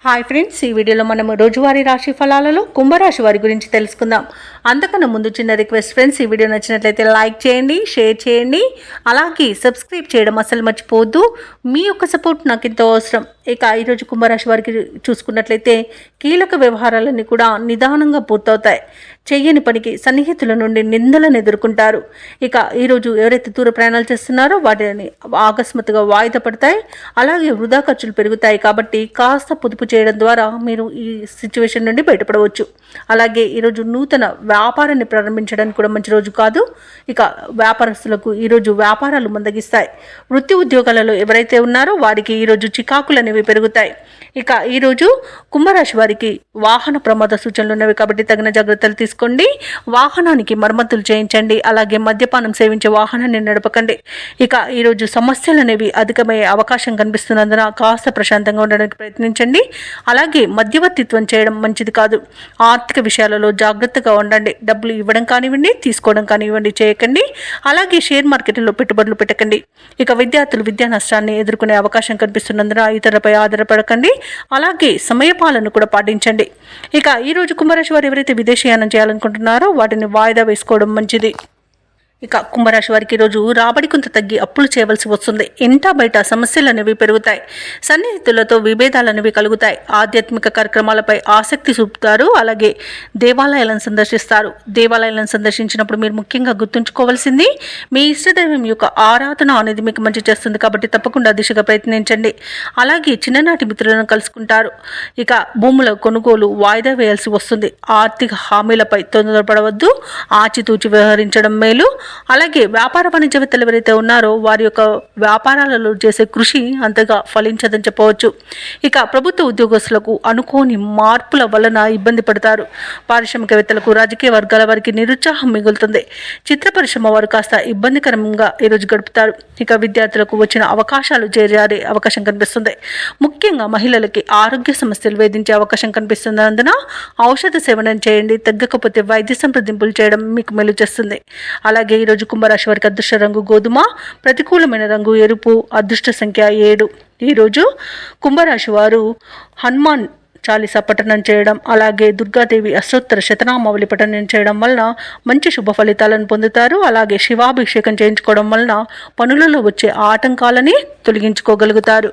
Hi friends, ఈ వీడియోలో మనం రోజువారీ రాశి ఫలాలలో కుంభరాశి వారి గురించి తెలుసుకుందాం. అంతకన్నా ముందు చిన్న రిక్వెస్ట్ ఫ్రెండ్స్, ఈ వీడియో నచ్చినట్లయితే లైక్ చేయండి, షేర్ చేయండి, అలాగే సబ్స్క్రైబ్ చేయడం అసలు మర్చిపోవద్దు. మీ యొక్క సపోర్ట్ నాకు ఎంతో అవసరం. ఇక ఈరోజు కుంభరాశి వారికి చూసుకున్నట్లయితే కీలక వ్యవహారాలన్నీ కూడా నిదానంగా పూర్తవుతాయి. చెయ్యని పనికి సన్నిహితుల నుండి నిందలను ఎదుర్కొంటారు. ఇక ఈరోజు ఎవరైతే దూర ప్రయాణాలు చేస్తున్నారో వాటిని ఆకస్మాత్తుగా వాయిదా పడతాయి. అలాగే వృధా ఖర్చులు పెరుగుతాయి. కాబట్టి కాస్త పొదుపు చేయడం ద్వారా మీరు ఈ సిచ్యువేషన్ నుండి బయటపడవచ్చు. అలాగే ఈరోజు నూతన వ్యాపారాన్ని ప్రారంభించడానికి కూడా మంచి రోజు కాదు. ఇక వ్యాపారస్తులకు ఈరోజు వ్యాపారాలు మందగిస్తాయి. వృత్తి ఉద్యోగాలలో ఎవరైతే ఉన్నారో వారికి ఈరోజు చికాకులు అనేవి పెరుగుతాయి. ఇక ఈరోజు కుంభరాశి వారికి వాహన ప్రమాద సూచనలు ఉన్నవి కాబట్టి తగిన జాగ్రత్తలు తీసుకోండి. వాహనానికి మరమ్మతులు చేయించండి. అలాగే మద్యపానం సేవించే వాహనాన్ని నడపకండి. ఇక ఈరోజు సమస్యలు అనేవి అధికమయ్యే అవకాశం కనిపిస్తున్నందున కాస్త ప్రశాంతంగా ఉండడానికి ప్రయత్నించండి. అలాగే మధ్యవర్తిత్వం చేయడం మంచిది కాదు. ఆర్థిక విషయాలలో జాగ్రత్తగా ఉండండి. డబ్బులు ఇవ్వడం కానివ్వండి, తీసుకోవడం కానివ్వండి చేయకండి. అలాగే షేర్ మార్కెట్లో పెట్టుబడులు పెట్టకండి. ఇక విద్యార్థులు విద్యా నష్టాన్ని ఎదుర్కొనే అవకాశం కనిపిస్తున్నందున ఇతరులపై ఆధారపడకండి. అలాగే సమయపాలన కూడా పాటించండి. ఇక ఈరోజు కుంభరాశి వారు ఎవరైతే విదేశీయానం చేయాలనుకుంటున్నారో వాటిని వాయిదా వేసుకోవడం మంచిది. ఇక కుంభరాశి వారికి ఈరోజు రాబడి కొంత తగ్గి అప్పులు చేయవలసి వస్తుంది. ఇంటా బయట సమస్యలు అనేవి పెరుగుతాయి. సన్నిహితులతో విభేదాలు అనేవి కలుగుతాయి. ఆధ్యాత్మిక కార్యక్రమాలపై ఆసక్తి చూపుతారు. అలాగే దేవాలయాలను సందర్శిస్తారు. దేవాలయాలను సందర్శించినప్పుడు మీరు ముఖ్యంగా గుర్తుంచుకోవాల్సింది మీ ఇష్టదైవం యొక్క ఆరాధన అనేది మీకు మంచి చేస్తుంది. కాబట్టి తప్పకుండా దిశగా ప్రయత్నించండి. అలాగే చిన్ననాటి మిత్రులను కలుసుకుంటారు. ఇక భూముల కొనుగోలు వాయిదా వేయాల్సి వస్తుంది. ఆర్థిక హామీలపై తొందరపడవద్దు. ఆచితూచి వ్యవహరించడం మేలు. అలాగే వ్యాపార వాణిజ్యవేత్తలు ఎవరైతే ఉన్నారో వారి యొక్క వ్యాపారాలలో చేసే కృషి అంతగా ఫలించదని చెప్పవచ్చు. ఇక ప్రభుత్వ ఉద్యోగస్తులకు అనుకోని మార్పుల వలన ఇబ్బంది పడతారు. పారిశ్రామికవేత్తలకు, రాజకీయ వర్గాల వారికి నిరుత్సాహం మిగులుతుంది. చిత్ర పరిశ్రమ వారు కాస్త ఇబ్బందికరంగా ఈరోజు గడుపుతారు. ఇక విద్యార్థులకు వచ్చిన అవకాశాలు చేరే అవకాశం కనిపిస్తుంది. ముఖ్యంగా మహిళలకి ఆరోగ్య సమస్యలు వేధించే అవకాశం కనిపిస్తున్నందున ఔషధ సేవనం చేయండి. తగ్గకపోతే వైద్య సంప్రదింపులు చేయడం మీకు మేలు చేస్తుంది. అలాగే ఈరోజు కుంభరాశి వారికి అదృష్ట రంగు గోధుమ, ప్రతికూలమైన రంగు ఎరుపు, అదృష్ట సంఖ్య 7. ఈరోజు కుంభరాశి వారు హనుమాన్ చాలీసా పఠనం చేయడం, అలాగే దుర్గాదేవి అష్టోత్తర శతనామావళి పఠనం చేయడం వలన మంచి శుభ ఫలితాలను పొందుతారు. అలాగే శివాభిషేకం చేయించుకోవడం వలన పనులలో వచ్చే ఆటంకాలని తొలగించుకోగలుగుతారు.